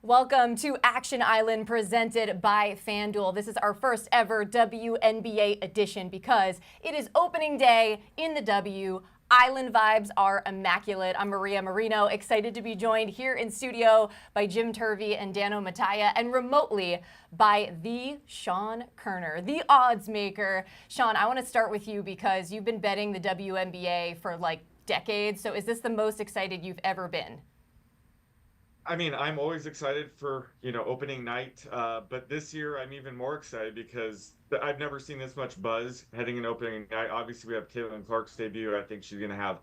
Welcome to Action Island presented by FanDuel. This is our first ever WNBA edition because it is opening day in the W. Island vibes are immaculate. I'm Maria Marino, excited to be joined here in studio by Jim Turvey and Dano Mataya, and remotely by the Sean Kerner, the odds maker. Sean, I want to start with you because you've been betting the WNBA for like decades. So is this the most excited you've ever been? I mean, I'm always excited for, opening night. But this year I'm even more excited because I've never seen this much buzz heading in opening night. Obviously, we have Caitlin Clark's debut. I think she's going to have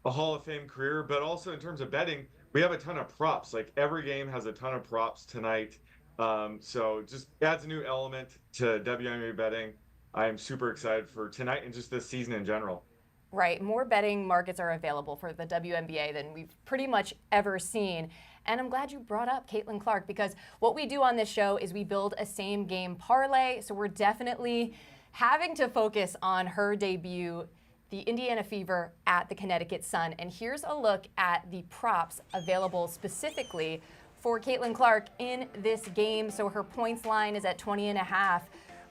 a Hall of Fame career. But also in terms of betting, we have a ton of props. Like every game has a ton of props tonight. So just adds a new element to WNBA betting. I am super excited for tonight and just this season in general. Right. More betting markets are available for the WNBA than we've pretty much ever seen. And I'm glad you brought up Caitlin Clark because what we do on this show is we build a same game parlay. So we're definitely having to focus on her debut, the Indiana Fever at the Connecticut Sun. And here's a look at the props available specifically for Caitlin Clark in this game. So her points line is at 20.5,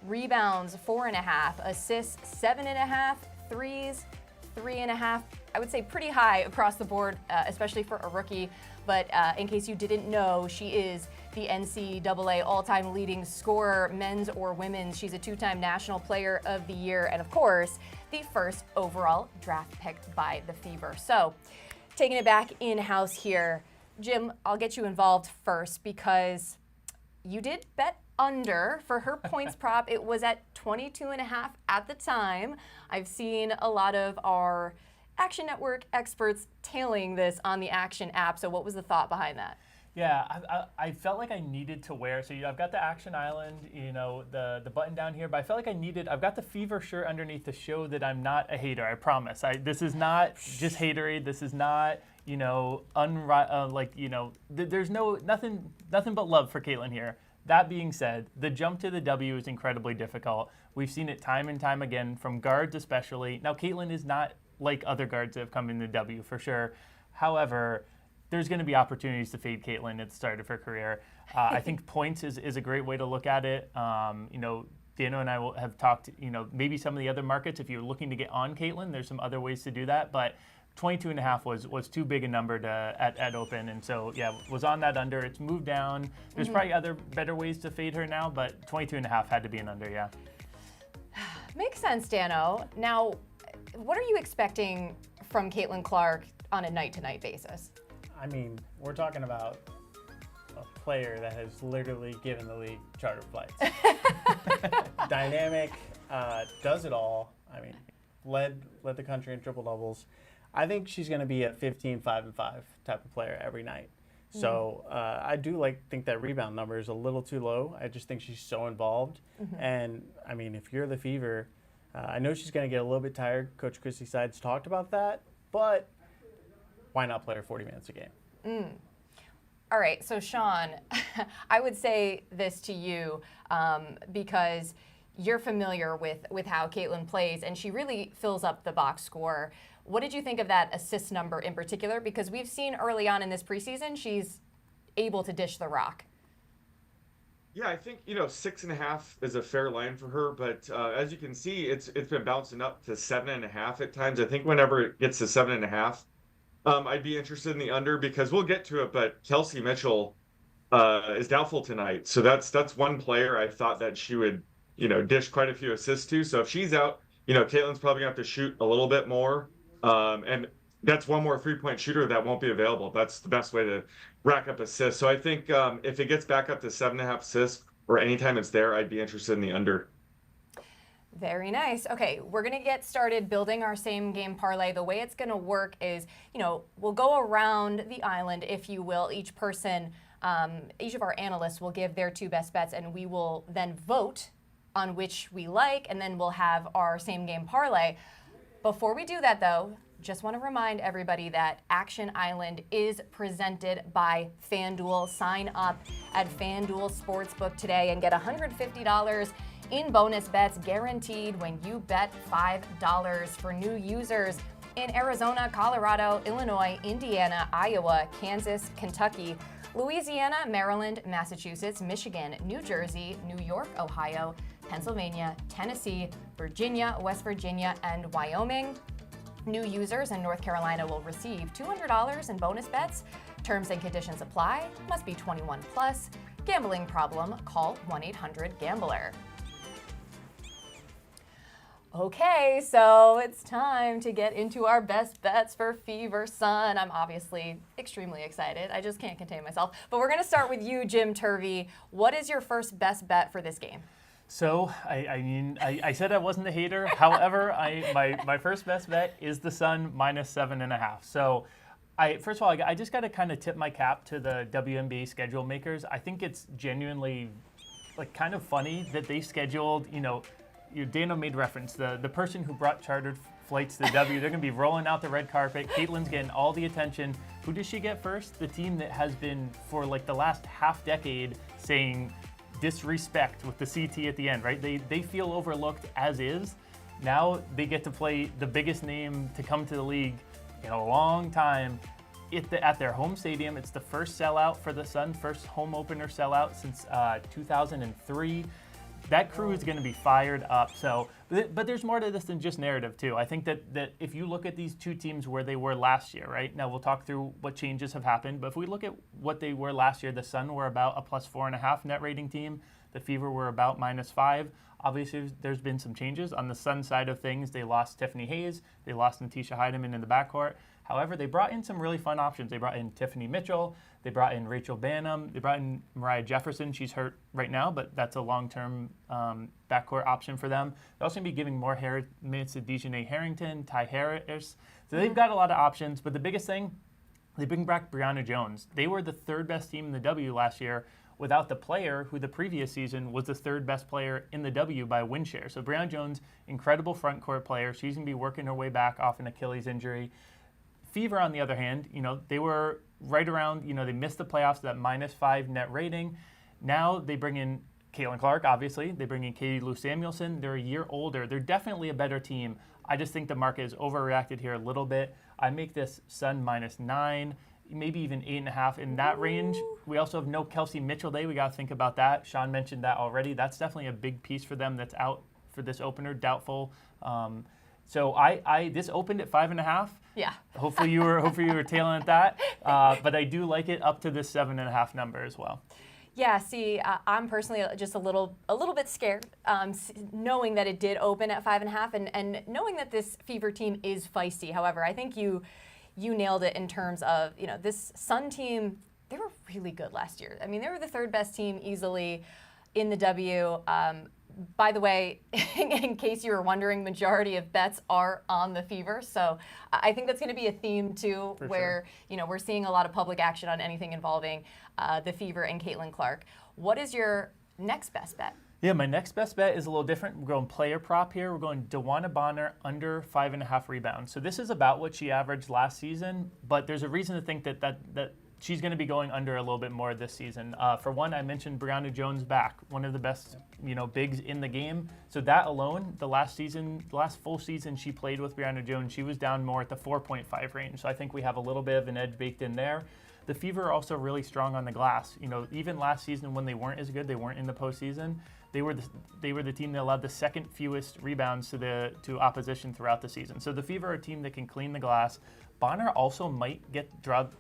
rebounds 4.5, assists 7.5, threes 3.5. I would say pretty high across the board, especially for a rookie. But in case you didn't know, she is the NCAA all-time leading scorer, men's or women's. She's a two-time National Player of the Year, and of course, the first overall draft pick by the Fever. So, taking it back in-house here, Jim, I'll get you involved first because you did bet under for her points prop. It was at 22.5 at the time. I've seen a lot of our Action Network experts tailing this on the Action app. So what was the thought behind that? Yeah, I felt like I needed to wear, so I've got the Action Island, the button down here, but I felt like I've got the Fever shirt underneath to show that I'm not a hater, I promise. This is not just haterade, this is not, there's nothing but love for Caitlin here. That being said, the jump to the W is incredibly difficult. We've seen it time and time again from guards especially. Now, Caitlin is not like other guards that have come in the W for sure. However, there's going to be opportunities to fade Caitlin at the start of her career. I think points is a great way to look at it. Dano and I have talked, maybe some of the other markets, if you're looking to get on Caitlin, there's some other ways to do that. But 22.5 was too big a number at open, and so was on that under. It's moved down. There's probably other better ways to fade her now, but 22.5 had to be an under. Yeah. Makes sense, Dano. Now, what are you expecting from Caitlin Clark on a night-to-night basis? I mean, we're talking about a player that has literally given the league charter flights. Dynamic, does it all. I mean, led the country in triple doubles. I think she's going to be a 15, 5, and 5 type of player every night. So I do think that rebound number is a little too low. I just think she's so involved. And I mean, if you're the Fever, I know she's going to get a little bit tired. Coach Christie Sides talked about that, but why not play her 40 minutes a game? All right, so Sean, I would say this to you because you're familiar with how Caitlin plays, and she really fills up the box score. What did you think of that assist number in particular? Because we've seen early on in this preseason, she's able to dish the rock. Yeah, I think, 6.5 is a fair line for her, but as you can see, it's been bouncing up to 7.5 at times. I think whenever it gets to 7.5, I'd be interested in the under because we'll get to it, but Kelsey Mitchell is doubtful tonight. So that's one player I thought that she would, dish quite a few assists to. So if she's out, Caitlin's probably going to have to shoot a little bit more. And that's one more three-point shooter that won't be available. That's the best way to rack up assists. So I think if it gets back up to 7.5 assists or anytime it's there, I'd be interested in the under. Very nice. Okay, we're going to get started building our same game parlay. The way it's going to work is, we'll go around the island, if you will. Each person, each of our analysts will give their two best bets, and we will then vote on which we like, and then we'll have our same game parlay. Before we do that, though, just want to remind everybody that Action Island is presented by FanDuel. Sign up at FanDuel Sportsbook today and get $150 in bonus bets guaranteed when you bet $5 for new users in Arizona, Colorado, Illinois, Indiana, Iowa, Kansas, Kentucky. Louisiana, Maryland, Massachusetts, Michigan, New Jersey, New York, Ohio, Pennsylvania, Tennessee, Virginia, West Virginia, and Wyoming. New users in North Carolina will receive $200 in bonus bets. Terms and conditions apply. Must be 21 plus. Gambling problem? Call 1-800-GAMBLER. Okay, so it's time to get into our best bets for Fever Sun. I'm obviously extremely excited. I just can't contain myself. But we're going to start with you, Jim Turvey. What is your first best bet for this game? So, I said I wasn't a hater. However, my first best bet is the Sun minus 7.5. So, first of all, I just got to kind of tip my cap to the WNBA schedule makers. I think it's genuinely kind of funny that they scheduled, Dana made reference, the person who brought chartered flights to the W, they're going to be rolling out the red carpet. Caitlin's getting all the attention. Who does she get first? The team that has been, for the last half decade, saying disrespect with the CT at the end, right? They feel overlooked as is. Now they get to play the biggest name to come to the league in a long time at their home stadium. It's the first sellout for the Sun, first home opener sellout since 2003. That crew is going to be fired up. So, but there's more to this than just narrative too. I think that if you look at these two teams where they were last year, right? Now we'll talk through what changes have happened, but if we look at what they were last year, the Sun were about a plus 4.5 net rating team. The Fever were about -5. Obviously, there's been some changes. On the Sun side of things, they lost Tiffany Hayes. They lost Natisha Heidemann in the backcourt. However, they brought in some really fun options. They brought in Tiffany Mitchell. They brought in Rachel Banham. They brought in Mariah Jefferson. She's hurt right now, but that's a long-term backcourt option for them. They're also going to be giving more minutes to Dejanay Harrington, Ty Harris. So they've got a lot of options. But the biggest thing, they bring back Brianna Jones. They were the third best team in the W last year without the player who the previous season was the third best player in the W by win share. So Brianna Jones, incredible front court player. She's going to be working her way back off an Achilles injury. Fever, on the other hand, they were right around, they missed the playoffs, that -5 net rating. Now they bring in Caitlin Clark, obviously. They bring in Katie Lou Samuelson. They're a year older. They're definitely a better team. I just think the market has overreacted here a little bit. I make this Sun -9, maybe even 8.5 in that range. We also have no Kelsey Mitchell Day. We got to think about that. Sean mentioned that already. That's definitely a big piece for them that's out for this opener, doubtful. So this opened at 5.5. Yeah. Hopefully you were tailing at that, but I do like it up to this 7.5 number as well. Yeah. See, I'm personally just a little bit scared, knowing that it did open at 5.5, and knowing that this Fever team is feisty. However, I think you nailed it in terms of this Sun team. They were really good last year. I mean, they were the third best team easily in the W. By the way, in case you were wondering, majority of bets are on the Fever. So I think that's going to be a theme too, where we're seeing a lot of public action on anything involving the Fever and Caitlin Clark. What is your next best bet? Yeah, my next best bet is a little different. We're going player prop here. We're going DeWanna Bonner under 5.5 rebounds. So this is about what she averaged last season, but there's a reason to think that she's going to be going under a little bit more this season. For one, I mentioned Brianna Jones back, one of the best, bigs in the game. So that alone, the last full season she played with Brianna Jones, she was down more at the 4.5 range. So I think we have a little bit of an edge baked in there. The Fever are also really strong on the glass. Even last season when they weren't as good, they weren't in the postseason. They were the team that allowed the second fewest rebounds to opposition throughout the season. So the Fever are a team that can clean the glass. Bonner also might get drugged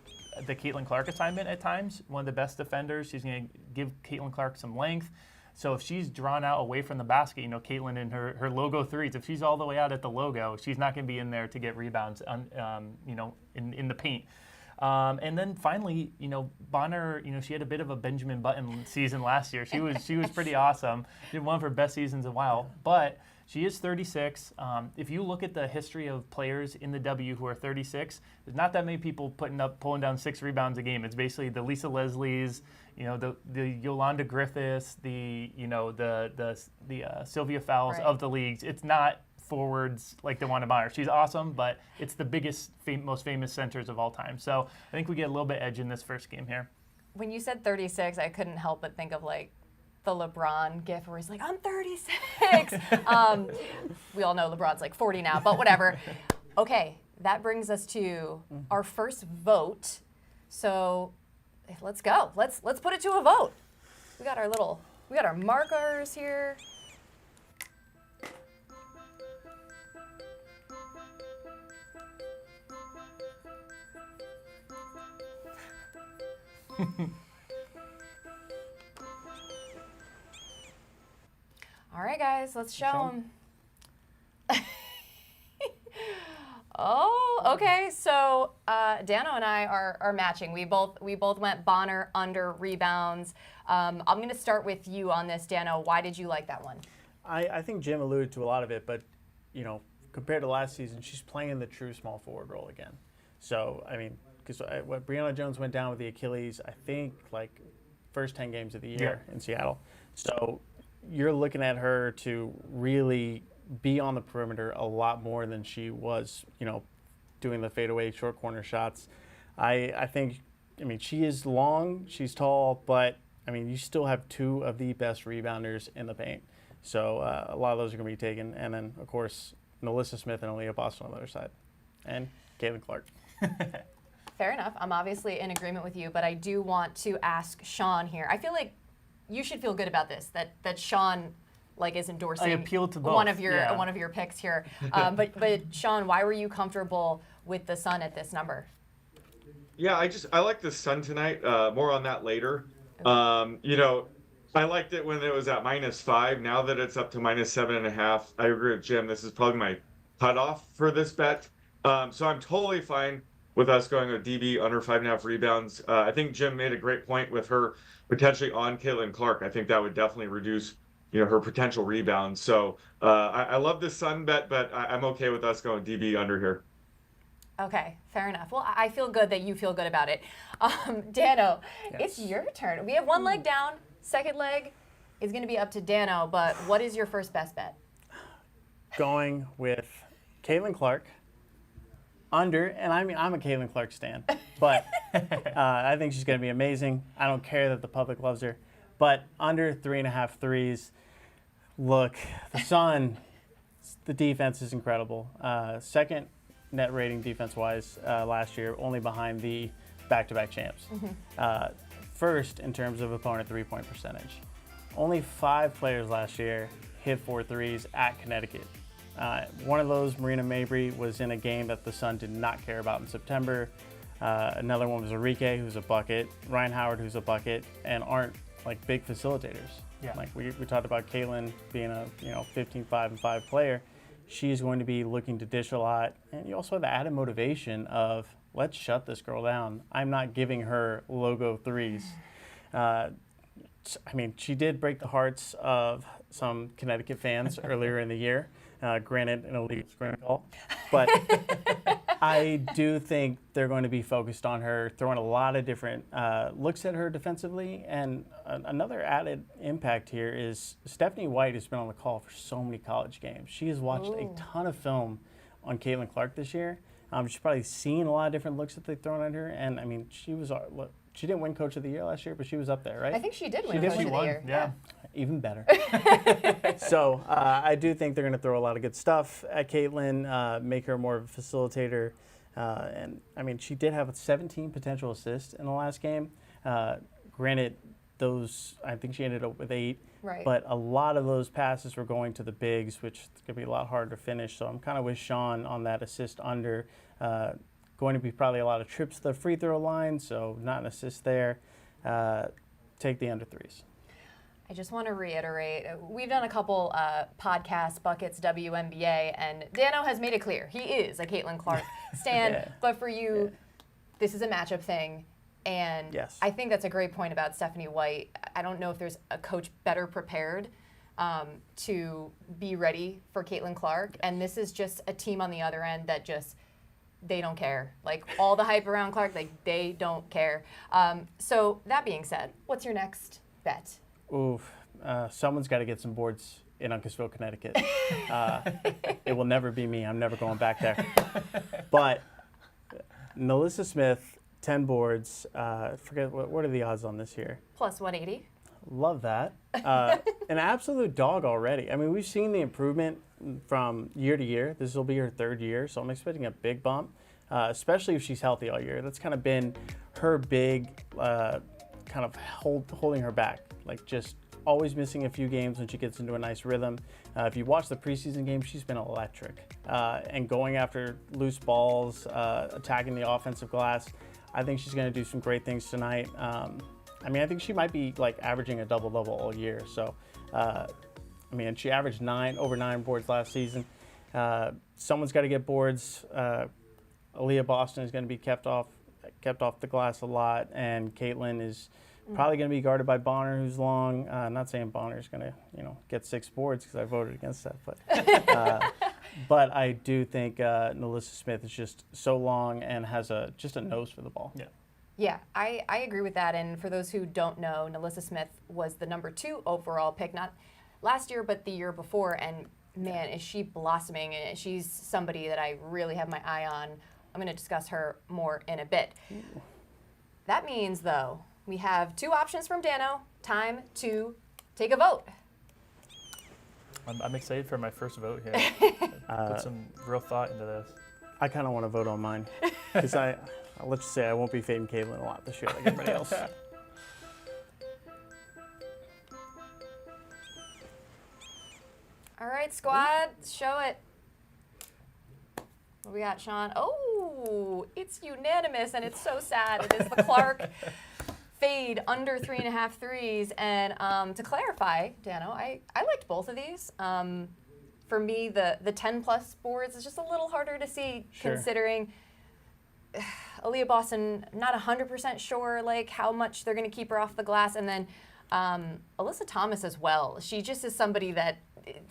the Caitlin Clark assignment at times. One of the best defenders. She's going to give Caitlin Clark some length. So if she's drawn out away from the basket, Caitlin in her logo threes, if she's all the way out at the logo, she's not going to be in there to get rebounds, in the paint. And then finally, Bonner, she had a bit of a Benjamin Button season last year. She was pretty awesome. She had one of her best seasons in a while. But she is 36. If you look at the history of players in the W who are 36, there's not that many people pulling down 6 rebounds a game. It's basically the Lisa Leslies, the Yolanda Griffiths, the Sylvia Fowles of the leagues. It's not forwards like DeWanna Bonner. She's awesome, but it's the biggest, most famous centers of all time. So I think we get a little bit edge in this first game here. When you said 36, I couldn't help but think of the LeBron gif where he's like, I'm 36. We all know LeBron's 40 now, but whatever. Okay, that brings us to our first vote. So let's go. Let's put it to a vote. We got our markers here. All right, guys, let's show them. Oh, okay. So Dano and I are matching. We both went Bonner under rebounds. I'm going to start with you on this, Dano. Why did you like that one? I think Jim alluded to a lot of it, but compared to last season, she's playing the true small forward role again. So I mean, because what Brianna Jones went down with the Achilles, I think like first 10 games of the year in Seattle. So you're looking at her to really be on the perimeter a lot more than she was, doing the fadeaway short corner shots. I think, she is long, she's tall, but you still have two of the best rebounders in the paint. So a lot of those are going to be taken. And then, of course, Melissa Smith and Aaliyah Boston on the other side. And Caitlin Clark. Fair enough. I'm obviously in agreement with you, but I do want to ask Sean here. I feel like you should feel good about this, that Sean is endorsing I appeal to both. one of your picks here. But Sean, why were you comfortable with the Sun at this number? Yeah, I like the Sun tonight. More on that later. I liked it when it was at -5. Now that it's up to -7.5, I agree with Jim. This is probably my cutoff for this bet. So I'm totally fine with us going with DB under 5.5 rebounds. I think Jim made a great point with her potentially on Caitlin Clark. I think that would definitely reduce her potential rebounds. So I love this Sun bet, but I'm okay with us going DB under here. Okay, fair enough. Well, I feel good that you feel good about it. Dano, It's your turn. We have one leg down. Second leg is going to be up to Dano, but what is your first best bet? Going with Caitlin Clark under, and I'm a Caitlin Clark stan, but I think she's going to be amazing. I don't care that the public loves her, but under 3.5 threes. Look, the Sun, the defense is incredible. Second net rating defense-wise last year, only behind the back-to-back champs. First in terms of opponent three-point percentage. Only 5 players last year hit 4 threes at Connecticut. One of those, Marina Mabry, was in a game that the Sun did not care about in September. Another one was Enrique, who's a bucket, Ryan Howard, who's a bucket, and aren't big facilitators. Yeah. We talked about Caitlin being a 15-5-5 player. She's going to be looking to dish a lot, and you also have the added motivation of let's shut this girl down. I'm not giving her logo threes. She did break the hearts of some Connecticut fans earlier in the year. Granted, an illegal screen call, but I do think they're going to be focused on her, throwing a lot of different looks at her defensively. And another added impact here is Stephanie White has been on the call for so many college games. She has watched a ton of film on Caitlin Clark this year. She's probably seen a lot of different looks that they've thrown at her. And, she didn't win Coach of the Year last year, but she was up there, right? I think she did win Coach of the Year. Yeah. Even better. So I do think they're going to throw a lot of good stuff at Caitlin, make her more of a facilitator. And she did have 17 potential assists in the last game. Granted, I think she ended up with 8. Right. But a lot of those passes were going to the bigs, which is going to be a lot harder to finish. So I'm kind of with Sean on that assist under. Going to be probably a lot of trips to the free throw line, so not an assist there. Take the under threes. I just want to reiterate, we've done a couple podcasts, Buckets, WNBA, and Dano has made it clear. He is a Caitlin Clark stan, but for you, this is a matchup thing. And I think that's a great point about Stephanie White. I don't know if there's a coach better prepared to be ready for Caitlin Clark. And this is just a team on the other end that they don't care. All the hype around Clark, they don't care. So that being said, what's your next bet? Someone's got to get some boards in Uncasville, Connecticut. It will never be me. I'm never going back there. But Melissa Smith, 10 boards. Forget what are the odds on this here? Plus 180. Love that. An absolute dog already. We've seen the improvement from year to year. This will be her 3rd year, so I'm expecting a big bump, especially if she's healthy all year. That's kind of been her big kind of holding her back, like just always missing a few games when she gets into a nice rhythm. If you watch the preseason game, she's been electric. And going after loose balls, attacking the offensive glass, I think she's going to do some great things tonight. I mean, I think she might be like averaging a double-double all year. So, I mean, she averaged over 9 boards last season. Someone's got to get boards. Aaliyah Boston is going to be kept off the glass a lot, and Caitlin is probably going to be guarded by Bonner, who's long. I'm not saying Bonner's going to, get 6 boards because I voted against that, but I do think Nalissa Smith is just so long and has just a nose for the ball. Yeah. Yeah, I agree with that. And for those who don't know, Nalissa Smith was the number 2 overall pick, not last year, but the year before. And man, is she blossoming. And she's somebody that I really have my eye on. I'm going to discuss her more in a bit. Ooh. That means, though, we have 2 options from Dano. Time to take a vote. I'm excited for my first vote here. Put some real thought into this. I kind of want to vote on mine because let's just say I won't be fading Caitlin a lot this year like everybody else. All right, squad, show it. What we got, Sean? Oh, it's unanimous, and it's so sad. It is the Clark fade under 3.5 threes. And to clarify, Dano, I liked both of these. For me, the 10-plus boards is just a little harder to see, considering Aaliyah Boston, not 100% sure like how much they're going to keep her off the glass. And then Alyssa Thomas as well. She just is somebody that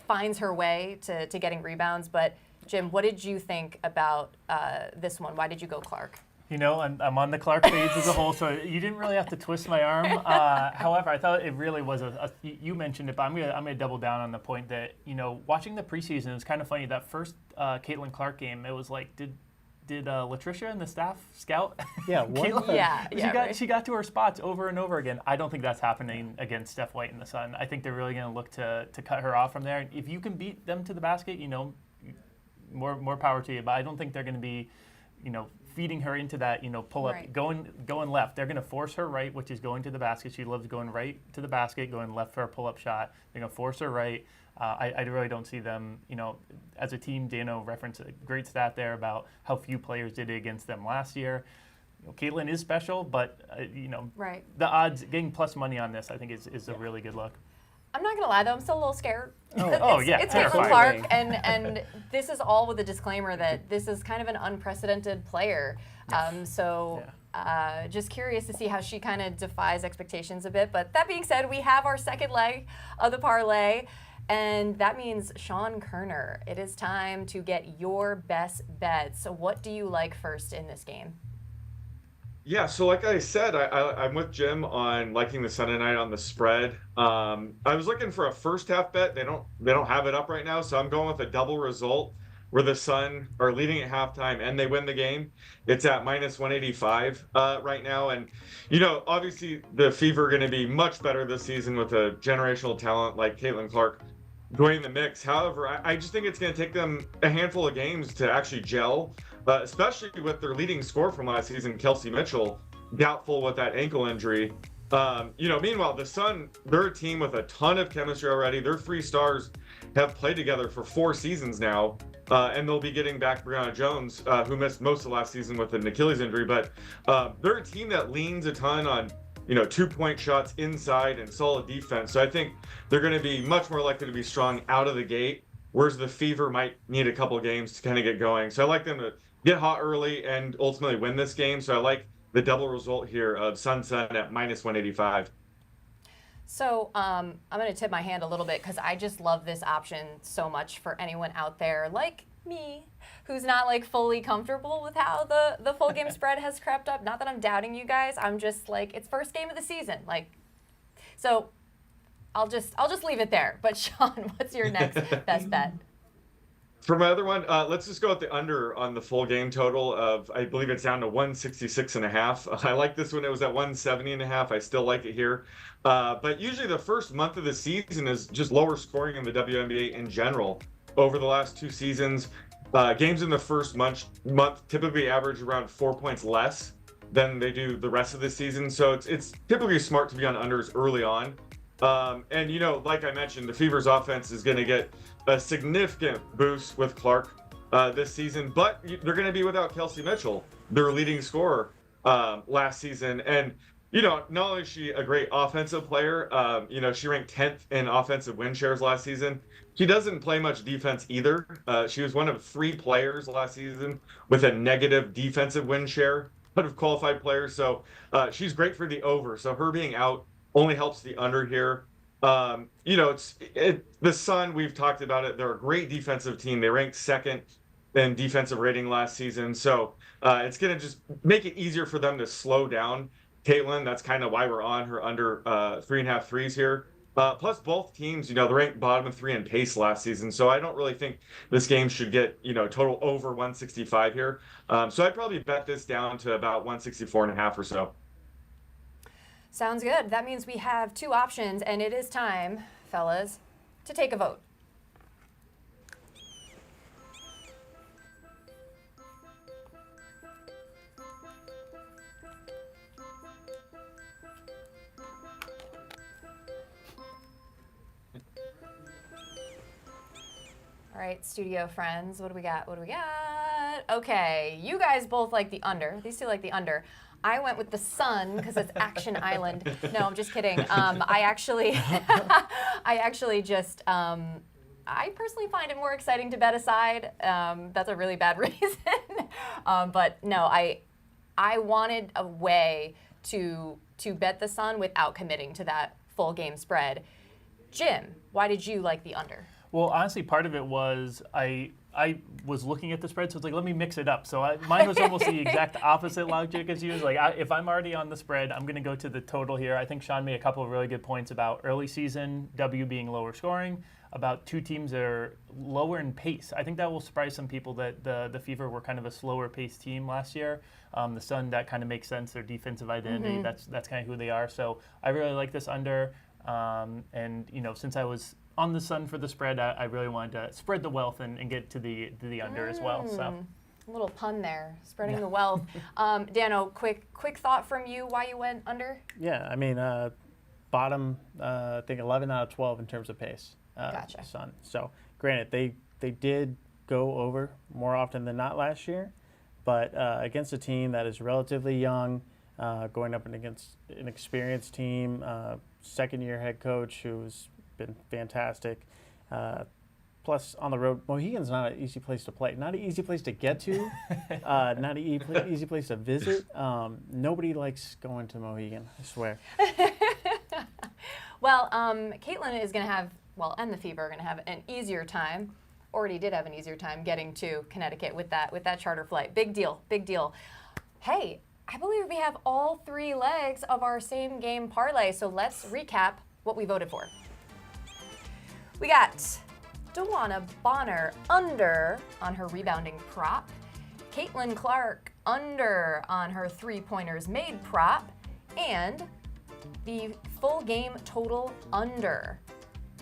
finds her way to getting rebounds. But Jim, what did you think about this one? Why did you go Clark? I'm on the Clark fades as a whole, so you didn't really have to twist my arm. However, I thought it really was you mentioned it, but I'm gonna double down on the point that, watching the preseason, it's kind of funny. That first Caitlin Clark game, it was like, did Latricia and the staff scout? Yeah, She got to her spots over and over again. I don't think that's happening against Steph White and the Sun. I think they're really going to look to cut her off from there. If you can beat them to the basket, more power to you. But I don't think they're going to be, feeding her into that, pull up, right. going left. They're going to force her right, which is going to the basket. She loves going right to the basket, going left for a pull-up shot. They're going to force her right. I really don't see them, as a team. Dano referenced a great stat there about how few players did it against them last year. Caitlin is special, but, right. the odds, getting plus money on this, I think is a really good look. I'm not going to lie, though. I'm still a little scared. It's Caitlin Clark, and this is all with a disclaimer that this is kind of an unprecedented player. Just curious to see how she kind of defies expectations a bit. But that being said, we have our second leg of the parlay, and that means Sean Kerner. It is time to get your best bets. So what do you like first in this game? Yeah, so like I said, I'm with Jim on liking the Sunday night on the spread. I was looking for a first half bet. They don't have it up right now, so I'm going with a double result where the Sun are leading at halftime and they win the game. It's at minus 185 right now, and obviously the Fever are going to be much better this season with a generational talent like Caitlin Clark joining the mix. However, I just think it's going to take them a handful of games to actually gel. Especially with their leading scorer from last season, Kelsey Mitchell, doubtful with that ankle injury. Meanwhile, the Sun, they're a team with a ton of chemistry already. Their 3 stars have played together for 4 seasons now, and they'll be getting back Brianna Jones, who missed most of last season with an Achilles injury. But they're a team that leans a ton on 2-point shots inside and solid defense. So I think they're going to be much more likely to be strong out of the gate, whereas the Fever might need a couple of games to kind of get going. So I like them to get hot early and ultimately win this game. So I like the double result here of Sun at minus 185. So I'm going to tip my hand a little bit because I just love this option so much for anyone out there like me who's not like fully comfortable with how the full game spread has crept up. Not that I'm doubting you guys. I'm just like, it's first game of the season. So I'll just leave it there. But Sean, what's your next best bet? For my other one, let's just go with the under on the full game total of, I believe it's down to 166.5. I like this one. It was at 170.5. I still like it here. But usually the first month of the season is just lower scoring in the WNBA in general. Over the last 2 seasons, games in the first month typically average around 4 points less than they do the rest of the season. So it's typically smart to be on unders early on. And, like I mentioned, the Fever's offense is going to get a significant boost with Clark this season, but they're going to be without Kelsey Mitchell, their leading scorer last season. And, not only is she a great offensive player, she ranked 10th in offensive win shares last season. She doesn't play much defense either. She was one of 3 players last season with a negative defensive win share out of qualified players. So she's great for the over. So her being out only helps the under here. The Sun, we've talked about it. They're a great defensive team. They ranked 2nd in defensive rating last season. So it's going to just make it easier for them to slow down Caitlin. That's kind of why we're on her under 3.5 threes here. Plus both teams, they ranked bottom of 3 in pace last season. So I don't really think this game should get, total over 165 here. So I'd probably bet this down to about 164.5 or so. Sounds good. That means we have 2 options, and it is time, fellas, to take a vote. All right, studio friends, what do we got? Okay, you guys both like the under. These 2 like the under. I went with the Sun because it's Action Island. No, I'm just kidding. I personally find it more exciting to bet aside. That's a really bad reason. But no, I wanted a way to bet the Sun without committing to that full game spread. Jim, why did you like the under? Well, honestly, part of it was I was looking at the spread, so it's like, let me mix it up. So mine was almost the exact opposite logic as you. Like, if I'm already on the spread, I'm going to go to the total here. I think Sean made a couple of really good points about early season, W being lower scoring, about 2 teams that are lower in pace. I think that will surprise some people that the Fever were kind of a slower paced team last year. The Sun, that kind of makes sense. Their defensive identity, that's kind of who they are. So I really like this under. And, since I was on the Sun for the spread, I really wanted to spread the wealth and get to the under as well. So a little pun there, spreading the wealth. Dano, quick thought from you why you went under? Yeah, I mean, bottom, I think 11 out of 12 in terms of pace. Gotcha. Sun. So granted, they did go over more often than not last year, but against a team that is relatively young, going up against an experienced team, second-year head coach who's been fantastic. Plus, on the road, Mohegan's not an easy place to play. Not an easy place to get to. Not an easy place to visit. Nobody likes going to Mohegan, I swear. Well, Caitlin is going to have, and the Fever are going to have an easier time. Already did have an easier time getting to Connecticut with that charter flight. Big deal. Hey, I believe we have all 3 legs of our same game parlay. So let's recap what we voted for. We got Dewana Bonner under on her rebounding prop, Caitlin Clark under on her 3-pointers made prop, and the full game total under.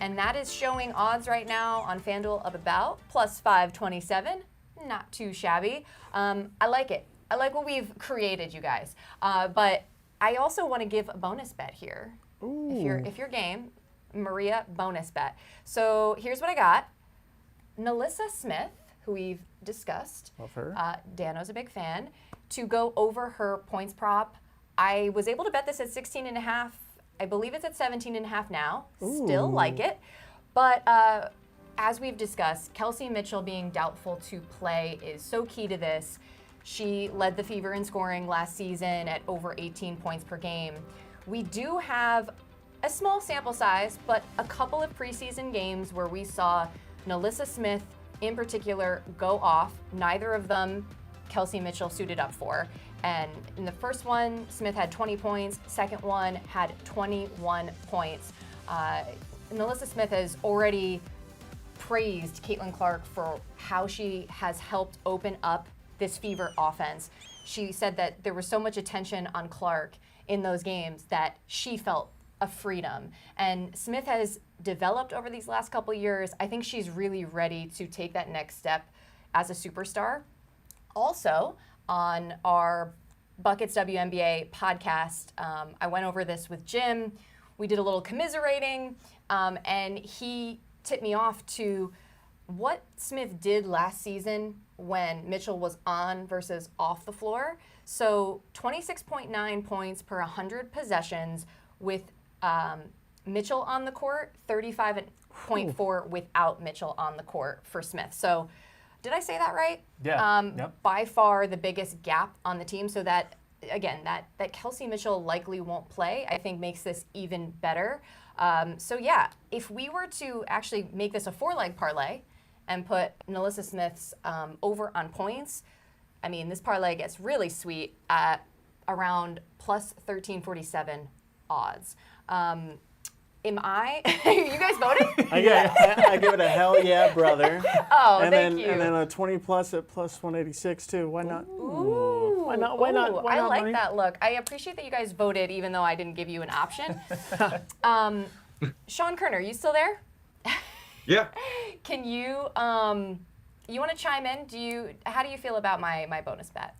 And that is showing odds right now on FanDuel of about plus 527. Not too shabby. I like it. I like what we've created, you guys. But I also want to give a bonus bet here. Ooh. If you're game, Maria bonus bet. So here's what I got. Nalissa Smith, who we've discussed. Love her. Dano's a big fan. To go over her points prop, I was able to bet this at 16.5. I believe it's at 17.5 now. Ooh. Still like it. But as we've discussed, Kelsey Mitchell being doubtful to play is so key to this. She led the Fever in scoring last season at over 18 points per game. We do have a small sample size, but a couple of preseason games where we saw Nalissa Smith in particular go off. Neither of them Kelsey Mitchell suited up for. And in the first one, Smith had 20 points. Second one had 21 points. Nalissa Smith has already praised Caitlin Clark for how she has helped open up this Fever offense. She said that there was so much attention on Clark in those games that she felt a freedom. And Smith has developed over these last couple of years. I think she's really ready to take that next step as a superstar. Also, on our Buckets WNBA podcast, I went over this with Jim. We did a little commiserating, and he tipped me off to what Smith did last season when Mitchell was on versus off the floor. So 26.9 points per 100 possessions with Mitchell on the court, 35.4 without Mitchell on the court for Smith. So did I say that right? Yeah. Yep. By far the biggest gap on the team. So that, again, that Kelsey Mitchell likely won't play, I think makes this even better. So yeah, if we were to actually make this a 4-leg parlay and put NaLyssa Smith's over on points, I mean, this parlay gets really sweet at around plus 1347 odds. Am I? You guys voting? I give it a hell yeah, brother. Oh, and thank then, you. And then a 20 plus at plus 186 too. Why not? Ooh. Why not? Why not? Ooh, Why I not, like money? that look. I appreciate that you guys voted, even though I didn't give you an option. Sean Kerner, you still there? Yeah. Can you you want to chime in? How do you feel about my bonus bet?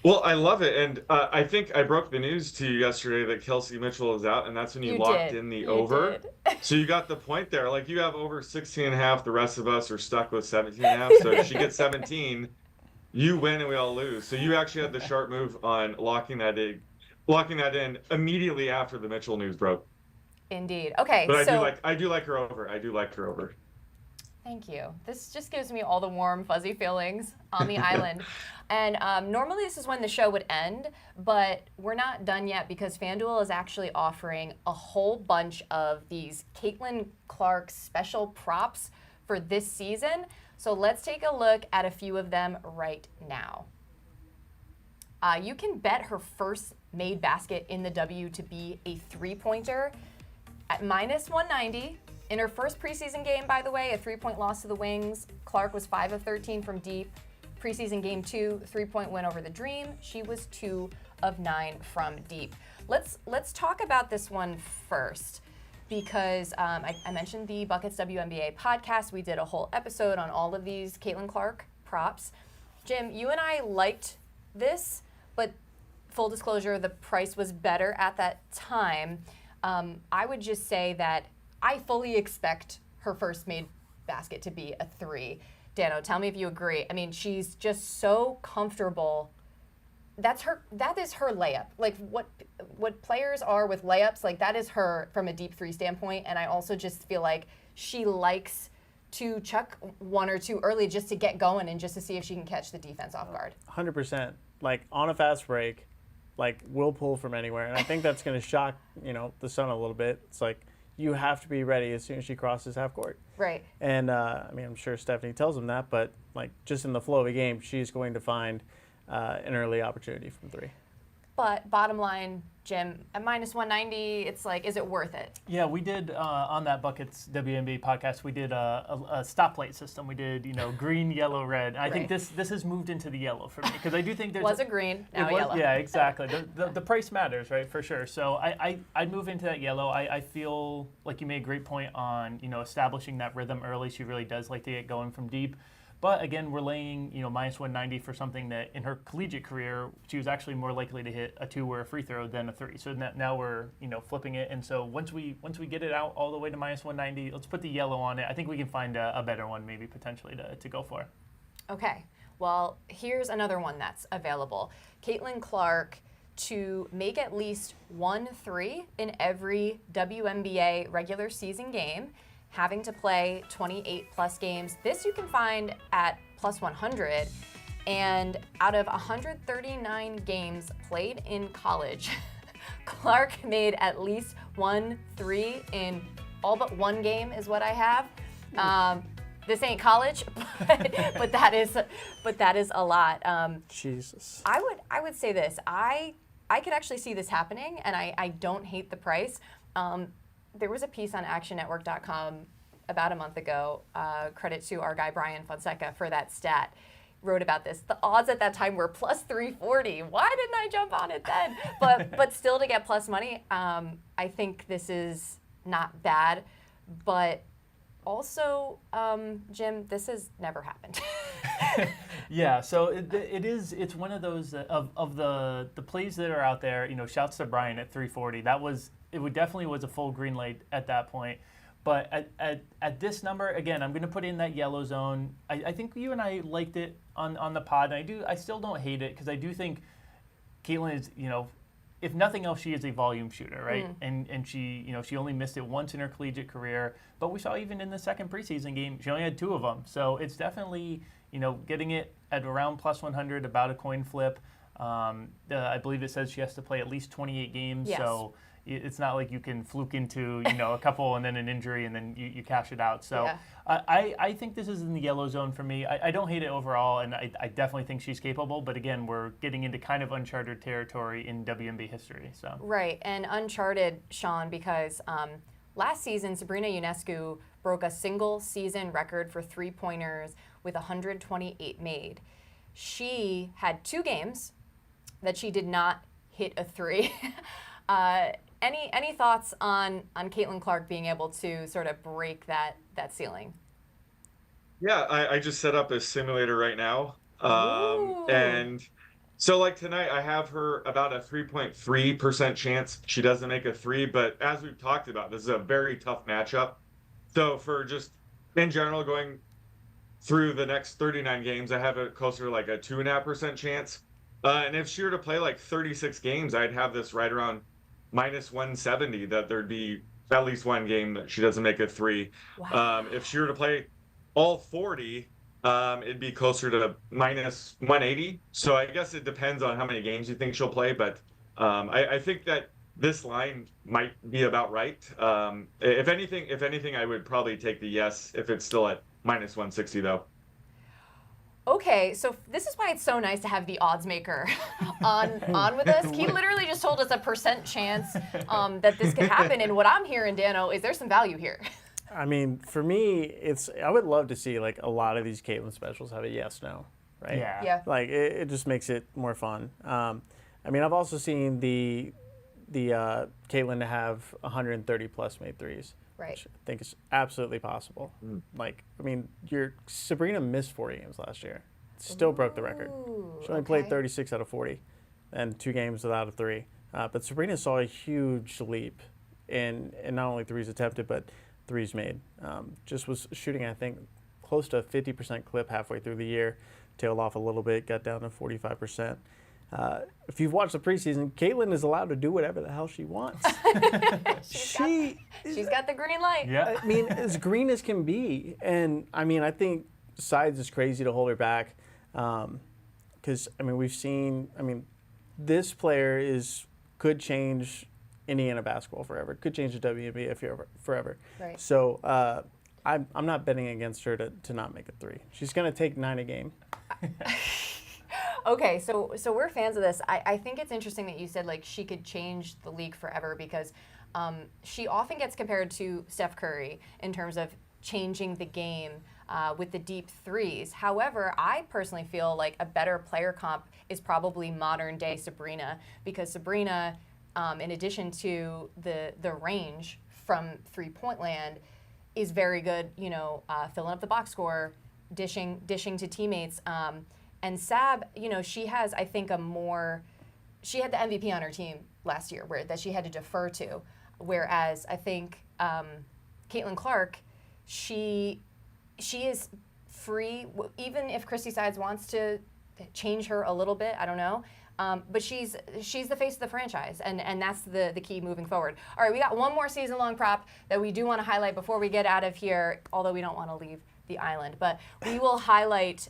Well, I love it, and I think I broke the news to you yesterday that Kelsey Mitchell is out, and that's when you locked did. in the You over. did. So you got the point there. Like, you have over 16.5. The rest of us are stuck with 17.5. So if she gets 17, you win and we all lose. So you actually had the sharp move on locking that in immediately after the Mitchell news broke. Indeed. Okay. But so I do like her over. I do like her over. Thank you. This just gives me all the warm, fuzzy feelings on the island. And normally this is when the show would end, but we're not done yet because FanDuel is actually offering a whole bunch of these Caitlin Clark special props for this season. So let's take a look at a few of them right now. You can bet her first made basket in the W to be a three-pointer at minus 190. In her first preseason game, by the way, a 3-point loss to the Wings, Clark was 5 of 13 from deep. Preseason game 2, 3-point win over the Dream. She was 2 of 9 from deep. Let's talk about this one first because I mentioned the Buckets WNBA podcast. We did a whole episode on all of these Caitlin Clark props. Jim, you and I liked this, but full disclosure, the price was better at that time. I would just say that I fully expect her first made basket to be a 3. Dano, tell me if you agree. I mean, she's just so comfortable. That is her layup. Like what players are with layups, like that is her from a deep 3 standpoint. And I also just feel like she likes to chuck 1 or 2 early just to get going and just to see if she can catch the defense off guard. 100%. Like on a fast break, like will pull from anywhere. And I think that's going to shock, the Sun a little bit. It's like, you have to be ready as soon as she crosses half court. Right. And I'm sure Stephanie tells them that, but like just in the flow of a game, she's going to find an early opportunity from 3. But bottom line, Jim, at minus 190, it's like, is it worth it? Yeah, we did on that Buckets WNBA podcast. We did a stoplight system. We did green, yellow, red. I think this has moved into the yellow for me because I do think there's Was a green, now yellow. Yeah, exactly. The price matters, right? For sure. So I'd move into that yellow. I feel like you made a great point on establishing that rhythm early. She really does like to get going from deep. But again, we're laying minus 190 for something that in her collegiate career she was actually more likely to hit a 2 or a free throw than a 3. So now we're flipping it. And so once we get it out all the way to minus 190, let's put the yellow on it. I think we can find a better one maybe potentially to go for. Okay. Well, here's another one that's available. Caitlin Clark to make at least 1 3 in every WNBA regular season game, having to play 28 plus games. This you can find at plus 100. And out of 139 games played in college, Clark made at least 1 3 in all but 1 game is what I have. This ain't college, but that is a lot. Jesus. I would say this. I could actually see this happening, and I don't hate the price. There was a piece on actionnetwork.com about a month ago, credit to our guy Brian Fonseca for that stat, wrote about this. The odds at that time were plus 340. Why didn't I jump on it then? But still to get plus money, I think this is not bad. But Also, Jim, this has never happened. Yeah, so it's one of those of the plays that are out there. Shouts to Brian at 340. Definitely was a full green light at that point. But at this number, again, I'm going to put in that yellow zone. I think you and I liked it on the pod, and I still don't hate it because I do think Caitlin is, if nothing else, she is a volume shooter, right? And she, she only missed it once in her collegiate career, but we saw even in the second preseason game, she only had 2 of them. So it's definitely, getting it at around plus 100, about a coin flip. I believe it says she has to play at least 28 games. Yes. So it's not like you can fluke into, a couple and then an injury and then you cash it out. So Yeah. I think this is in the yellow zone for me. I don't hate it overall, and I definitely think she's capable. But again, we're getting into kind of uncharted territory in WNBA history. So Right, and uncharted, Sean, because last season, Sabrina Ionescu broke a single season record for three-pointers with 128 made. She had 2 games that she did not hit a 3. Any thoughts on Caitlin Clark being able to sort of break that ceiling? Yeah, I just set up a simulator right now. Ooh. And so like tonight, I have her about a 3.3% chance she doesn't make a 3. But as we've talked about, this is a very tough matchup. So for just in general going through the next 39 games, I have it closer to like a 2.5% chance. And if she were to play like 36 games, I'd have this right around minus 170 that there'd be at least one game that she doesn't make a 3. Wow. If she were to play all 40, it'd be closer to minus 180. So I guess it depends on how many games you think she'll play. But I think that this line might be about right. If anything, I would probably take the yes if it's still at minus 160 though. Okay, so this is why it's so nice to have the odds maker on with us. He literally just told us a percent chance that this could happen, and what I'm hearing, Dano, is there's some value here. I mean, for me, I would love to see like a lot of these Caitlin specials have a yes/no, right? Yeah. Like it just makes it more fun. I mean, I've also seen the Caitlin to have 130 plus made threes. Right. Which I think is absolutely possible. Like, I mean, Sabrina missed 40 games last year. Still broke the record. She only played 36 out of 40 and 2 games without a 3. But Sabrina saw a huge leap in not only threes attempted, but threes made. Just was shooting, I think, close to a 50% clip halfway through the year. Tailed off a little bit, got down to 45%. If you've watched the preseason, Caitlin is allowed to do whatever the hell she wants. She's got the green light. yeah. I mean, as green as can be. And, I mean, I think sides is crazy to hold her back. Because, I mean, we've seen, this player could change Indiana basketball forever. Could change the WNBA forever. Right. So I'm not betting against her to not make a 3. She's going to take 9 a game. Okay, so we're fans of this. I think it's interesting that you said like she could change the league forever because she often gets compared to Steph Curry in terms of changing the game with the deep threes. However, I personally feel like a better player comp is probably modern day Sabrina because Sabrina, in addition to the range from 3-point land, is very good, filling up the box score, dishing to teammates. And Sab, she has, I think, she had the MVP on her team last year that she had to defer to. Whereas I think Caitlin Clark, she is free, even if Christy Sides wants to change her a little bit, I don't know. But she's the face of the franchise, and that's the key moving forward. All right, we got one more season-long prop that we do want to highlight before we get out of here, although we don't want to leave the island. But we will highlight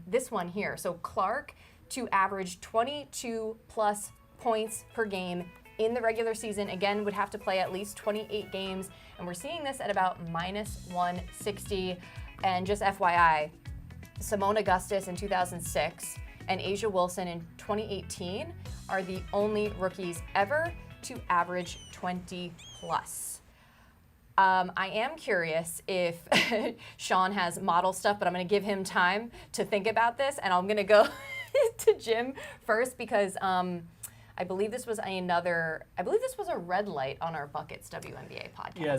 this one here. So Clark to average 22 plus points per game in the regular season. Again, would have to play at least 28 games. And we're seeing this at about minus 160. And just FYI, Simone Augustus in 2006 and Asia Wilson in 2018 are the only rookies ever to average 20 plus. I am curious if Sean has model stuff, but I'm going to give him time to think about this, and I'm going to go to Jim first because, I believe this was a red light on our Buckets WNBA podcast. Yeah,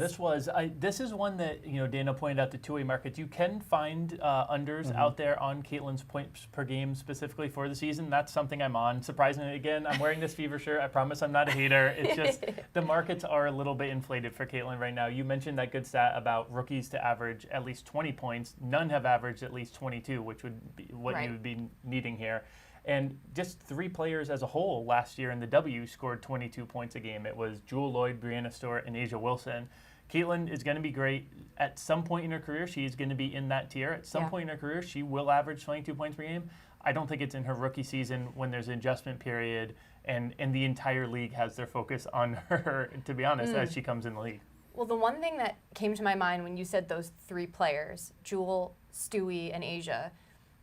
this is one that, Dana pointed out the two-way markets. You can find unders out there on Caitlin's points per game specifically for the season. That's something I'm on. Surprisingly, again, I'm wearing this Fever shirt. I promise I'm not a hater. It's just the markets are a little bit inflated for Caitlin right now. You mentioned that good stat about rookies to average at least 20 points. None have averaged at least 22, which would be what you would be needing here. And just 3 players as a whole last year in the W scored 22 points a game. It was Jewel Lloyd, Brianna Stewart, and Asia Wilson. Caitlin is going to be great. At some point in her career, she is going to be in that tier. At some point in her career, she will average 22 points per game. I don't think it's in her rookie season when there's an adjustment period and the entire league has their focus on her, to be honest, as she comes in the league. Well, the one thing that came to my mind when you said those 3 players, Jewel, Stewie, and Asia,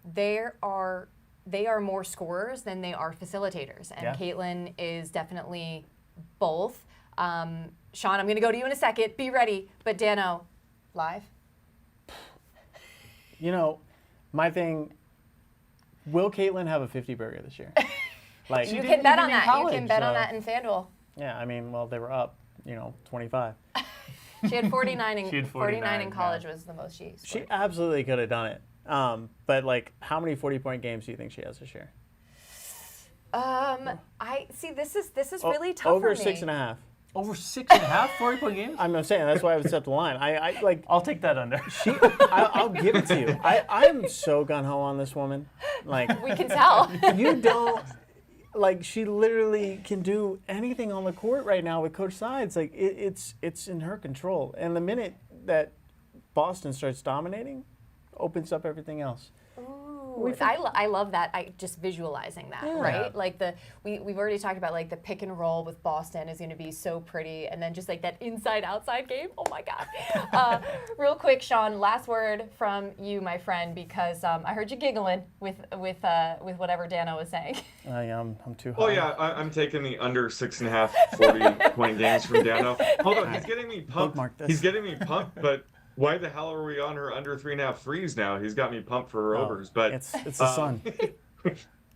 they are more scorers than they are facilitators. And Caitlin is definitely both. Sean, I'm going to go to you in a second. Be ready. But Dano, live? My thing, will Caitlin have a 50 burger this year? Like You can bet on that. You can bet on that in FanDuel. Yeah, they were up, 25. She had 49 in, She had 49 in college was the most she She scored. absolutely could have done it. But how many 40-point games do you think she has this year? I see. This is really tough over for me. 6.5. Over 6.5 40-point games? I'm saying that's why I would set the line. I'll take that under. I'll give it to you. I'm so gun ho on this woman. Like We can tell. you don't. Like she literally can do anything on the court right now with Coach Sides. Like it's in her control. And the minute that Boston starts dominating, opens up everything else. I love that. I just visualizing that, right? Like we've already talked about like the pick and roll with Boston is going to be so pretty, and then just like that inside outside game. Oh my God! Real quick, Sean, last word from you, my friend, because I heard you giggling with whatever Dano was saying. I'm too high. Oh yeah, I'm taking the under 6.5 40-point games from Dano. Hold on, he's getting me pumped. Bookmark this. He's getting me pumped, but why the hell are we on her under 3.5 threes now? He's got me pumped for her overs, but it's the sun.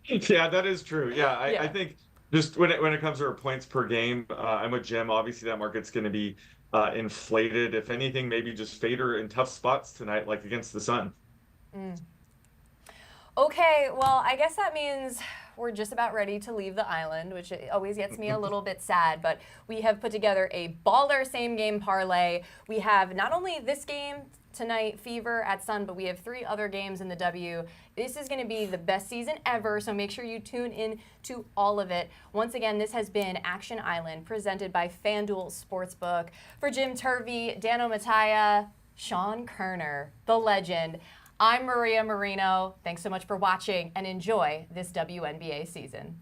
Yeah, that is true. Yeah, I think just when it comes to her points per game, I'm with Jim. Obviously, that market's going to be inflated. If anything, maybe just fade her in tough spots tonight, like against the Sun. Okay, well, I guess that means we're just about ready to leave the island, which always gets me a little bit sad, but we have put together a baller same-game parlay. We have not only this game tonight, Fever at Sun, but we have 3 other games in the W. This is going to be the best season ever, so make sure you tune in to all of it. Once again, this has been Action Island, presented by FanDuel Sportsbook. For Jim Turvey, Dano Mattia, Sean Kerner, the legend, I'm Maria Marino. Thanks so much for watching and enjoy this WNBA season.